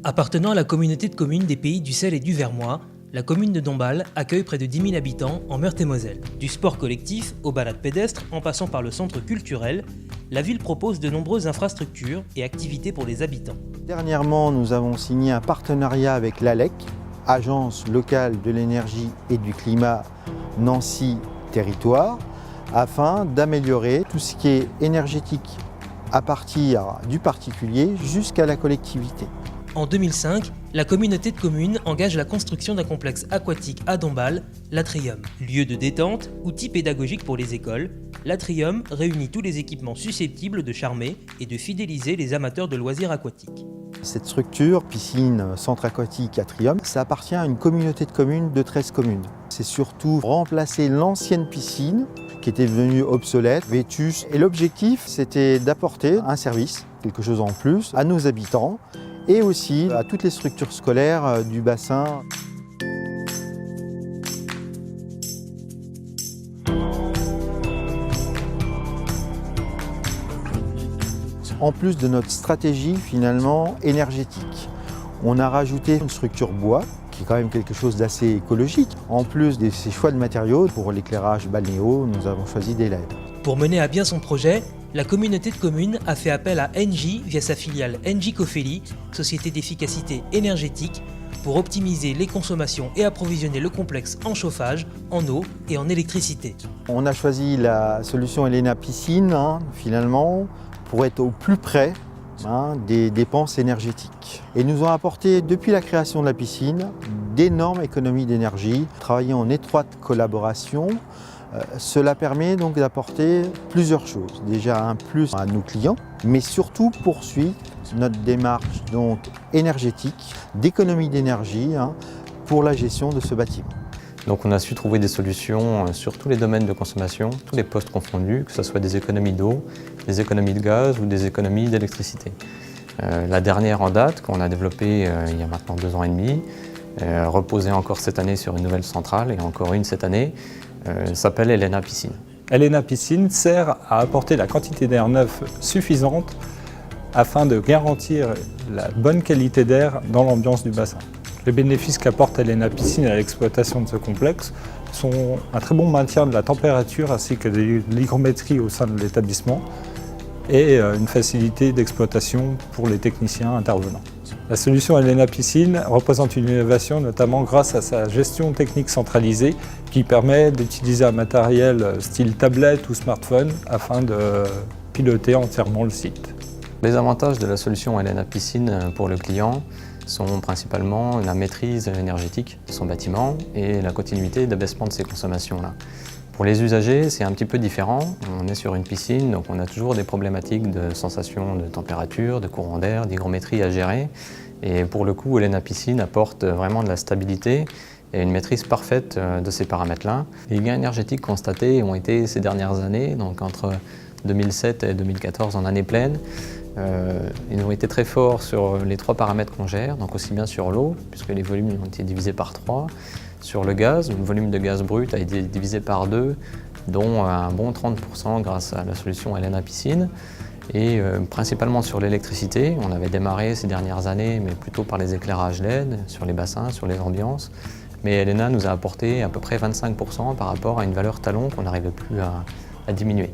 Appartenant à la communauté de communes des Pays du Sel et du Vermois, la commune de Dombasle accueille près de 10 000 habitants en Meurthe-et-Moselle. Du sport collectif aux balades pédestres en passant par le centre culturel, la ville propose de nombreuses infrastructures et activités pour les habitants. Dernièrement, nous avons signé un partenariat avec l'ALEC, Agence locale de l'énergie et du climat Nancy Territoire, afin d'améliorer tout ce qui est énergétique à partir du particulier jusqu'à la collectivité. En 2005, la communauté de communes engage la construction d'un complexe aquatique à Dombasle, l'Atrium. Lieu de détente, outil pédagogique pour les écoles, l'Atrium réunit tous les équipements susceptibles de charmer et de fidéliser les amateurs de loisirs aquatiques. Cette structure, piscine, centre aquatique, Atrium, ça appartient à une communauté de communes de 13 communes. C'est surtout remplacer l'ancienne piscine qui était devenue obsolète, vétuste. Et l'objectif, c'était d'apporter un service, quelque chose en plus, à nos habitants et aussi à toutes les structures scolaires du bassin. En plus de notre stratégie finalement énergétique, on a rajouté une structure bois qui est quand même quelque chose d'assez écologique. En plus de ces choix de matériaux, pour l'éclairage balnéo, nous avons choisi des LED. Pour mener à bien son projet, la communauté de communes a fait appel à Engie via sa filiale Engie Cofeli, société d'efficacité énergétique, pour optimiser les consommations et approvisionner le complexe en chauffage, en eau et en électricité. On a choisi la solution Elena Piscine, finalement, pour être au plus près des dépenses énergétiques. Et nous ont apporté, depuis la création de la piscine, d'énormes économies d'énergie. Travailler en étroite collaboration, cela permet donc d'apporter plusieurs choses. Déjà un plus à nos clients, mais surtout poursuivre notre démarche donc énergétique, d'économie d'énergie pour la gestion de ce bâtiment. Donc on a su trouver des solutions sur tous les domaines de consommation, tous les postes confondus, que ce soit des économies d'eau, des économies de gaz ou des économies d'électricité. La dernière en date, qu'on a développée il y a maintenant 2 ans et demi, reposée encore cette année sur une nouvelle centrale et encore une cette année, s'appelle Elena Piscine. Elena Piscine sert à apporter la quantité d'air neuf suffisante afin de garantir la bonne qualité d'air dans l'ambiance du bassin. Les bénéfices qu'apporte Elena Piscine à l'exploitation de ce complexe sont un très bon maintien de la température ainsi que de l'hygrométrie au sein de l'établissement et une facilité d'exploitation pour les techniciens intervenants. La solution Elena Piscine représente une innovation notamment grâce à sa gestion technique centralisée qui permet d'utiliser un matériel style tablette ou smartphone afin de piloter entièrement le site. Les avantages de la solution Elena Piscine pour le client sont principalement la maîtrise énergétique de son bâtiment et la continuité d'abaissement de ses consommations-là. Pour les usagers, c'est un petit peu différent. On est sur une piscine, donc on a toujours des problématiques de sensation de température, de courant d'air, d'hygrométrie à gérer. Et pour le coup, Elena Piscine apporte vraiment de la stabilité et une maîtrise parfaite de ces paramètres-là. Les gains énergétiques constatés ont été ces dernières années, donc entre 2007 et 2014 en année pleine. Ils ont été très forts sur les 3 paramètres qu'on gère, donc aussi bien sur l'eau, puisque les volumes ont été divisés par 3, sur le gaz, le volume de gaz brut a été divisé par 2, dont un bon 30% grâce à la solution Elena Piscine, et principalement sur l'électricité. On avait démarré ces dernières années, mais plutôt par les éclairages LED, sur les bassins, sur les ambiances, mais Elena nous a apporté à peu près 25% par rapport à une valeur talon qu'on n'arrivait plus à diminuer.